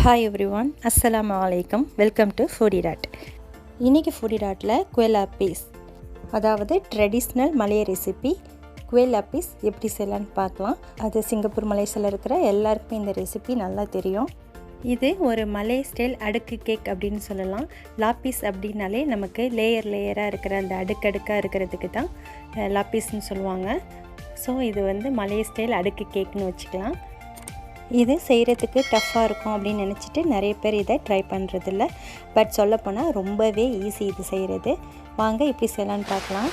Hi everyone, அஸ்ஸலாமு அலைக்கும். Welcome to foodie dot. இன்றைக்கி ஃபுடி டாட்டில் குவே லாப்பிஸ், அதாவது ட்ரெடிஷ்னல் மலைய ரெசிபி குவே லாப்பிஸ் எப்படி செய்யலான்னு பார்க்கலாம். அது சிங்கப்பூர் மலேசியாவில் இருக்கிற எல்லாருக்குமே இந்த ரெசிபி நல்லா தெரியும். இது ஒரு மலை ஸ்டைல் அடுக்கு கேக் அப்படின்னு சொல்லலாம். லாப்பிஸ் அப்படின்னாலே நமக்கு லேயராக இருக்கிற அந்த அடுக்கடுக்காக இருக்கிறதுக்கு தான் லாப்பிஸ்ன்னு சொல்லுவாங்க. ஸோ இது வந்து மலை ஸ்டைல் அடுக்கு கேக்குன்னு வச்சுக்கலாம். இது செய்கிறதுக்கு டஃப்பாக இருக்கும் அப்படின்னு நினச்சிட்டு நிறைய பேர் இதை ட்ரை பண்ணுறதில்ல. பட் சொல்லப்போனால் ரொம்பவே ஈஸி இது செய்கிறது. வாங்க எப்படி செய்யலான்னு பார்க்கலாம்.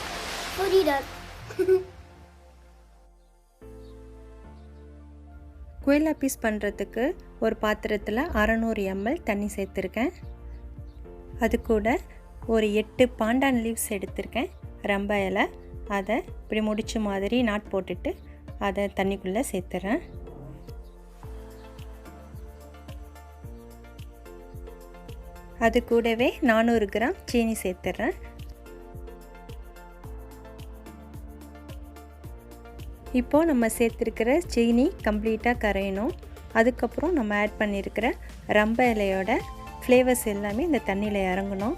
குவே லாப்பிஸ் பண்ணுறதுக்கு ஒரு பாத்திரத்தில் 600 ml தண்ணி சேர்த்துருக்கேன். அது கூட ஒரு 8 பாண்டான் லீவ்ஸ் எடுத்திருக்கேன், ரம்ப இலை. அதை இப்படி முடிச்ச மாதிரி நாட் போட்டுட்டு அதை தண்ணிக்குள்ளே சேர்த்துறேன். அது கூடவே 400 கிராம் சீனி சேர்த்துறேன். இப்போது நம்ம சேர்த்துருக்கிற சீனி கம்ப்ளீட்டாக கரையணும். அதுக்கப்புறம் நம்ம ஆட் பண்ணியிருக்கிற ரம்ப இலையோட ஃப்ளேவர்ஸ் எல்லாமே இந்த தண்ணியில் இறங்கணும்.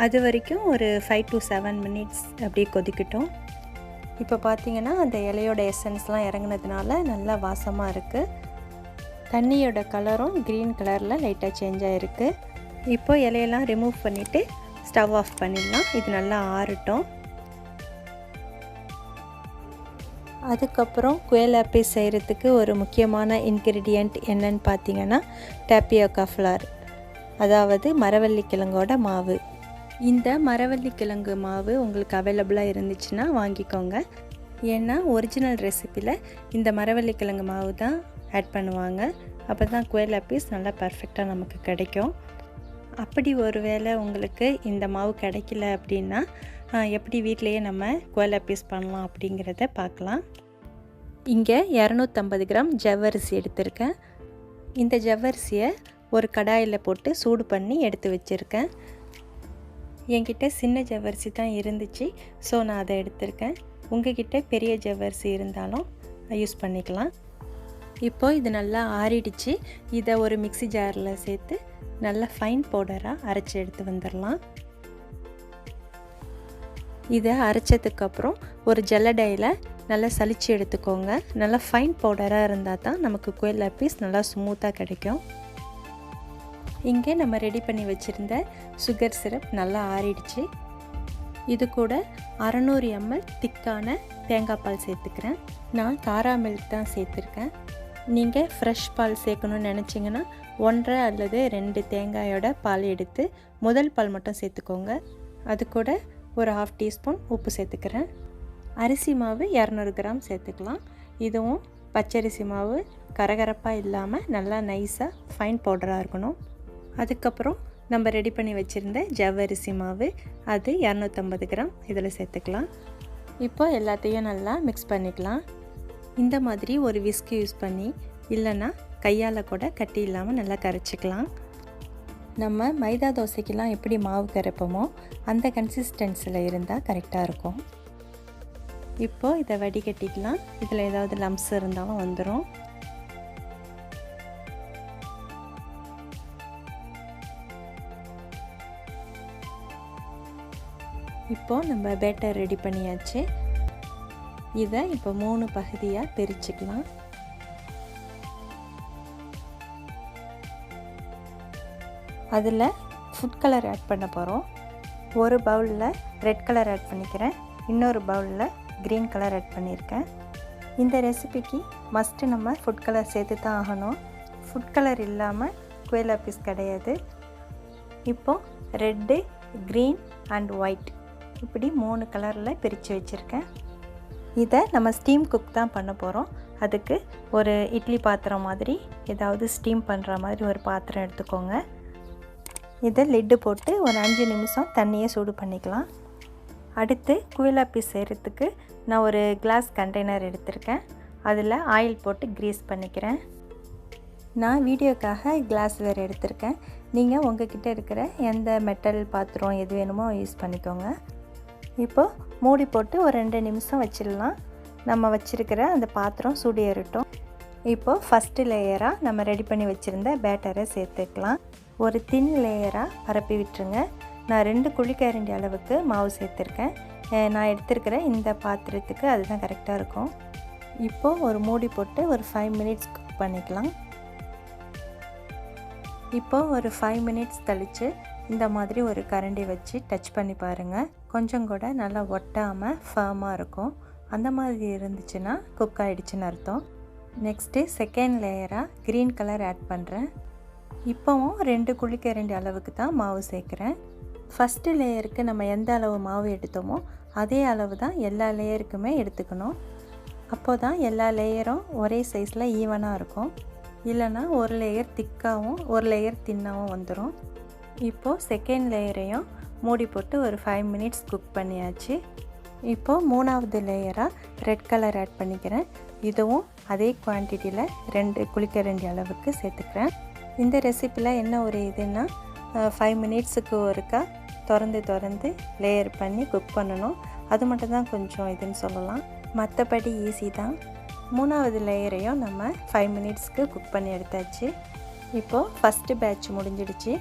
அது வரைக்கும் ஒரு 5 to 7 மினிட்ஸ் அப்படியே கொதிக்கட்டும். இப்போ பார்த்திங்கன்னா அந்த இலையோட எசன்ஸ்லாம் இறங்கினதுனால நல்லா வாசமாக இருக்குது. தண்ணியோட கலரும் க்ரீன் கலரில் லைட்டாக சேஞ்ச் ஆகிருக்கு. இப்போ இலையெல்லாம் ரிமூவ் பண்ணிவிட்டு ஸ்டவ் ஆஃப் பண்ணிடலாம். இது நல்லா ஆறட்டும். அதுக்கப்புறம் குவே லாப்பிஸ் செய்கிறதுக்கு ஒரு முக்கியமான இன்க்ரீடியண்ட் என்னன்னு பார்த்தீங்கன்னா டேப்பியோக்கா ஃப்ளார், அதாவது மரவள்ளிக்கிழங்கோட மாவு. இந்த மரவள்ளிக்கிழங்கு மாவு உங்களுக்கு அவைலபிளாக இருந்துச்சுன்னா வாங்கிக்கோங்க. ஏன்னா ஒரிஜினல் ரெசிப்பியில் இந்த மரவள்ளிக்கிழங்கு மாவு தான் ஆட் பண்ணுவாங்க. அப்போ தான் குவே லாப்பிஸ் நல்லா பர்ஃபெக்டாக நமக்கு கிடைக்கும். அப்படி ஒரு வேளை உங்களுக்கு இந்த மாவு கிடைக்கல அப்படின்னா எப்படி வீட்டிலையே நம்ம குவே லாப்பிஸ் பண்ணலாம் அப்படிங்கிறத பார்க்கலாம். இங்கே 250 கிராம் ஜவ்வரிசி எடுத்திருக்கேன். இந்த ஜவ்வரிசியை ஒரு கடாயில் போட்டு சூடு பண்ணி எடுத்து வச்சுருக்கேன். என்கிட்ட சின்ன ஜவ்வரிசி தான் இருந்துச்சு, ஸோ நான் அதை எடுத்திருக்கேன். உங்ககிட்ட பெரிய ஜவ்வரிசி இருந்தாலும் யூஸ் பண்ணிக்கலாம். இப்போது இது நல்லா ஆறிடுச்சு. இதை ஒரு மிக்ஸி ஜாரில் சேர்த்து நல்லா ஃபைன் பவுடராக அரைச்சி எடுத்து வந்துடலாம். இதை அரைச்சதுக்கப்புறம் ஒரு ஜல்லடையில் நல்லா சலிச்சு எடுத்துக்கோங்க. நல்லா ஃபைன் பவுடராக இருந்தால் தான் நமக்கு குவே லாப்பிஸ் நல்லா ஸ்மூத்தாக கிடைக்கும். இங்கே நம்ம ரெடி பண்ணி வச்சுருந்த சுகர் சிரப் நல்லா ஆறிடுச்சு. இது கூட 600 ml திக்கான தேங்காய் பால் சேர்த்துக்கிறேன். நான் காரா மில்க் தான் சேர்த்துருக்கேன். நீங்கள் ஃப்ரெஷ் பால் சேர்க்கணுன்னு நினச்சிங்கன்னா 1.5 அல்லது 2 தேங்காயோட பால் எடுத்து முதல் பால் மட்டும் சேர்த்துக்கோங்க. அது கூட ஒரு 1/2 டீஸ்பூன் உப்பு சேர்த்துக்கிறேன். அரிசி மாவு 200 கிராம் சேர்த்துக்கலாம். இதுவும் பச்சரிசி மாவு கரகரப்பாக இல்லாமல் நல்லா நைஸாக ஃபைன் பவுடராக இருக்கணும். அதுக்கப்புறம் நம்ம ரெடி பண்ணி வச்சுருந்த ஜவ்வரிசி மாவு அது 250 கிராம் இதில் சேர்த்துக்கலாம். இப்போ எல்லாத்தையும் நல்லா மிக்ஸ் பண்ணிக்கலாம். இந்த மாதிரி ஒரு விஸ்க் யூஸ் பண்ணி இல்லைன்னா கையால் கூட கட்டி இல்லாமல் நல்லா கரைச்சிக்கலாம். நம்ம மைதா தோசைக்கெல்லாம் எப்படி மாவு கரைப்போமோ அந்த கன்சிஸ்டன்சியில் இருந்தால் கரெக்டாக இருக்கும். இப்போது இதை வடிகட்டிக்கலாம். இதில் ஏதாவது லம்ஸ் இருந்தாலும் வந்துடும். இப்போது நம்ம பேட்டர் ரெடி பண்ணியாச்சு. இதை இப்போ 3 பகுதியாக பிரிச்சுக்கலாம். அதில் ஃபுட் கலர் ஆட் பண்ண போகிறோம். ஒரு பவுலில் ரெட் கலர் ஆட் பண்ணிக்கிறேன், இன்னொரு பவுலில் க்ரீன் கலர் ஆட் பண்ணியிருக்கேன். இந்த ரெசிபிக்கு மஸ்ட்டு நம்ம ஃபுட் கலர் சேர்த்து தான் ஆகணும். ஃபுட் கலர் இல்லாமல் குவே லாப்பிஸ் கிடையாது. இப்போது ரெட்டு, க்ரீன் அண்ட் ஒயிட் இப்படி 3 கலரில் பிரித்து வச்சுருக்கேன். இதை நம்ம ஸ்டீம் குக் தான் பண்ண போகிறோம். அதுக்கு ஒரு இட்லி பாத்திரம் மாதிரி ஏதாவது ஸ்டீம் பண்ணுற மாதிரி ஒரு பாத்திரம் எடுத்துக்கோங்க. இதை லிட்டு போட்டு ஒரு 5 நிமிஷம் தண்ணியை சூடு பண்ணிக்கலாம். அடுத்து குவே லாப்பிஸ் செய்கிறதுக்கு நான் ஒரு கிளாஸ் கண்டெய்னர் எடுத்திருக்கேன். அதில் ஆயில் போட்டு க்ரீஸ் பண்ணிக்கிறேன். நான் வீடியோக்காக கிளாஸ் வேறு எடுத்திருக்கேன். நீங்கள் உங்ககிட்ட இருக்கிற எந்த மெட்டல் பாத்திரம் எது வேணுமோ யூஸ் பண்ணிக்கோங்க. இப்போது மூடி போட்டு ஒரு 2 நிமிஷம் வச்சிடலாம். நம்ம வச்சுருக்கிற அந்த பாத்திரம் சூடு ஏறட்டும். இப்போ ஃபஸ்ட்டு லேயராக நம்ம ரெடி பண்ணி வச்சுருந்த பேட்டரை சேர்த்துக்கலாம். ஒரு தின் லேயராக பரப்பி விட்டுருங்க. நான் 2 குழிக்கரண்டி அளவுக்கு மாவு சேர்த்துருக்கேன். நான் எடுத்துருக்கிற இந்த பாத்திரத்துக்கு அதுதான் கரெக்டாக இருக்கும். இப்போது ஒரு மூடி போட்டு ஒரு 5 மினிட்ஸ் குக் பண்ணிக்கலாம். இப்போது ஒரு 5 மினிட்ஸ் கழித்து இந்த மாதிரி ஒரு கரண்டி வச்சு டச் பண்ணி பாருங்கள். கொஞ்சம் கூட நல்லா ஒட்டாமல் ஃபர்மாக இருக்கும். அந்த மாதிரி இருந்துச்சுன்னா குக் ஆகிடுச்சின்னு அர்த்தம். நெக்ஸ்ட்டு செகண்ட் லேயராக க்ரீன் கலர் ஆட் பண்ணுறேன். இப்போவும் 2 குழிக்கரண்டி அளவுக்கு தான் மாவு சேர்க்குறேன். ஃபஸ்ட்டு லேயருக்கு நம்ம எந்த அளவு மாவு எடுத்தோமோ அதே அளவு தான் எல்லா லேயருக்குமே எடுத்துக்கணும். அப்போ தான் எல்லா லேயரும் ஒரே சைஸில் ஈவனாக இருக்கும். இல்லைனா ஒரு லேயர் திக்காகவும் ஒரு லேயர் தின்னாகவும் வந்துடும். இப்போது செகண்ட் லேயரையும் மூடி போட்டு ஒரு 5 மினிட்ஸ் குக் பண்ணியாச்சு. இப்போது 3வது லேயராக ரெட் கலர் ஆட் பண்ணிக்கிறேன். இதுவும் அதே குவான்டிட்டியில் 2 குழிக்கரண்டி அளவுக்கு சேர்த்துக்கிறேன். இந்த ரெசிப்பியில் என்ன ஒரு இதுன்னா 5 மினிட்ஸுக்கு ஒருக்கா திறந்து லேயர் பண்ணி குக் பண்ணணும். அது மட்டும் தான் கொஞ்சம் இதுன்னு சொல்லலாம். மற்றபடி ஈஸி தான். 3வது லேயரையும் நம்ம 5 மினிட்ஸ்க்கு குக் பண்ணி எடுத்தாச்சு. இப்போது ஃபஸ்ட்டு பேட்ச் முடிஞ்சிடுச்சு.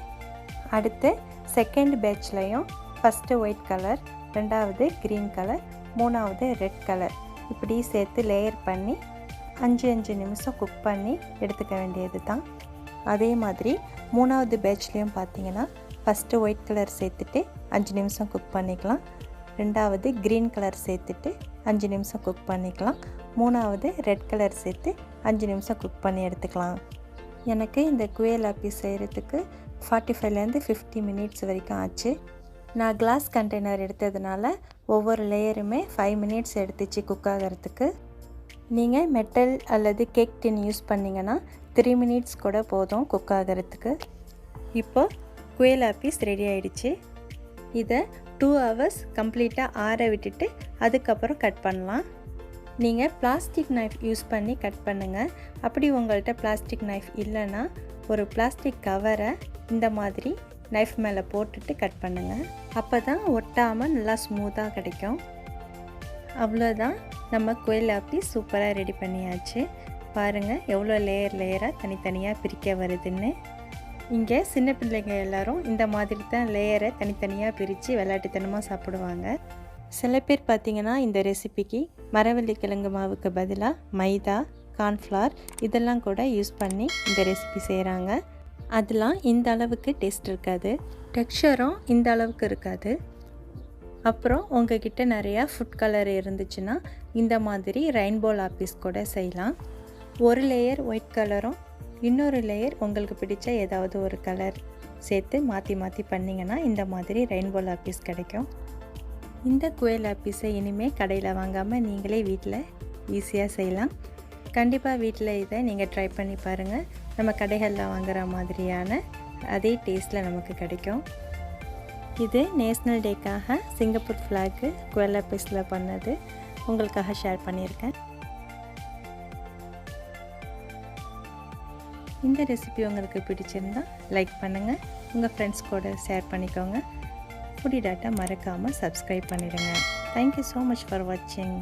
அடுத்து செகண்ட் பேட்ச்லையும் ஃபஸ்ட்டு ஒயிட் கலர், 2வது க்ரீன் கலர், 3வது ரெட் கலர் இப்படி சேர்த்து லேயர் பண்ணி 5 நிமிஷம் குக் பண்ணி எடுத்துக்க வேண்டியது தான். அதே மாதிரி 3வது பேட்ச்லேயும் பார்த்திங்கன்னா ஃபஸ்ட்டு ஒயிட் கலர் சேர்த்துட்டு 5 நிமிஷம் குக் பண்ணிக்கலாம். 2வது க்ரீன் கலர் சேர்த்துட்டு 5 நிமிஷம் குக் பண்ணிக்கலாம். 3வது ரெட் கலர் சேர்த்து 5 நிமிஷம் குக் பண்ணி எடுத்துக்கலாம். எனக்கு இந்த குவே லாப்பிஸ் செய்கிறதுக்கு 45லேருந்து 50 மினிட்ஸ் வரைக்கும் ஆச்சு. நான் கிளாஸ் கண்டெய்னர் எடுத்ததுனால ஒவ்வொரு லேயருமே 5 மினிட்ஸ் எடுத்துச்சு குக் ஆகிறதுக்கு. நீங்கள் மெட்டல் அல்லது கேக் டின் யூஸ் பண்ணிங்கன்னா 3 மினிட்ஸ் கூட போதும் குக் ஆகிறதுக்கு. இப்போ குவே லாப்பிஸ் ரெடி ஆகிடுச்சு. இதை 2 ஹவர்ஸ் கம்ப்ளீட்டாக ஆற விட்டுட்டு அதுக்கப்புறம் கட் பண்ணலாம். நீங்கள் பிளாஸ்டிக் நைஃப் யூஸ் பண்ணி கட் பண்ணுங்கள். அப்படி உங்கள்கிட்ட பிளாஸ்டிக் நைஃப் இல்லைன்னா ஒரு பிளாஸ்டிக் கவரை இந்த மாதிரி நைஃப் மேலே போட்டுட்டு கட் பண்ணுங்கள். அப்போ தான் ஒட்டாமல் நல்லா ஸ்மூத்தாக கிடைக்கும். அவ்வளோதான், நம்ம குவே லாப்பிஸ் சூப்பராக ரெடி பண்ணியாச்சு. பாருங்கள் எவ்வளோ லேயராக தனித்தனியாக பிரிக்க வருதுன்னு. இங்கே சின்ன பிள்ளைங்க எல்லோரும் இந்த மாதிரி தான் லேயரை தனித்தனியாக பிரித்து விளையாட்டுத்தனமாக சாப்பிடுவாங்க. சில பேர் பார்த்திங்கன்னா இந்த ரெசிபிக்கு மரவள்ளி கிழங்கு மாவுக்கு பதிலாக மைதா, கார்ன்ஃப்ளவர் இதெல்லாம் கூட யூஸ் பண்ணி இந்த ரெசிபி செய்கிறாங்க. அதெல்லாம் இந்த அளவுக்கு டேஸ்ட் இருக்காது, டெக்ஸ்சரும் இந்த அளவுக்கு இருக்காது. அப்புறம் உங்ககிட்ட நிறையா ஃபுட் கலர் இருந்துச்சுன்னா இந்த மாதிரி ரெயின்போ லாப்பிஸ் கூட செய்யலாம். ஒரு லேயர் ஒயிட் கலரும் இன்னொரு லேயர் உங்களுக்கு பிடிச்ச ஏதாவது ஒரு கலர் சேர்த்து மாற்றி பண்ணிங்கன்னா இந்த மாதிரி ரெயின்போ லாப்பிஸ் கிடைக்கும். இந்த குவே லாப்பிஸை இனிமேல் கடையில் வாங்காமல் நீங்களே வீட்டில் ஈஸியாக செய்யலாம். கண்டிப்பாக வீட்டில் இதை நீங்கள் ட்ரை பண்ணி பாருங்கள். நம்ம கடைகளில் வாங்குகிற மாதிரியான அதே டேஸ்ட்டில் நமக்கு கிடைக்கும். இது நேஷ்னல் டேக்காக சிங்கப்பூர் ஃப்ளாக்கு குவே லாப்பிஸில் பண்ணது உங்களுக்காக ஷேர் பண்ணியிருக்கேன். இந்த ரெசிபி உங்களுக்கு பிடிச்சிருந்தால் லைக் பண்ணுங்கள், உங்கள் ஃப்ரெண்ட்ஸ் கூட ஷேர் பண்ணிக்கோங்க. ஃபுடி டாட்டா மறக்காமல் சப்ஸ்கிரைப் பண்ணிடுங்க. தேங்க்யூ ஸோ மச் ஃபார் வாட்சிங்.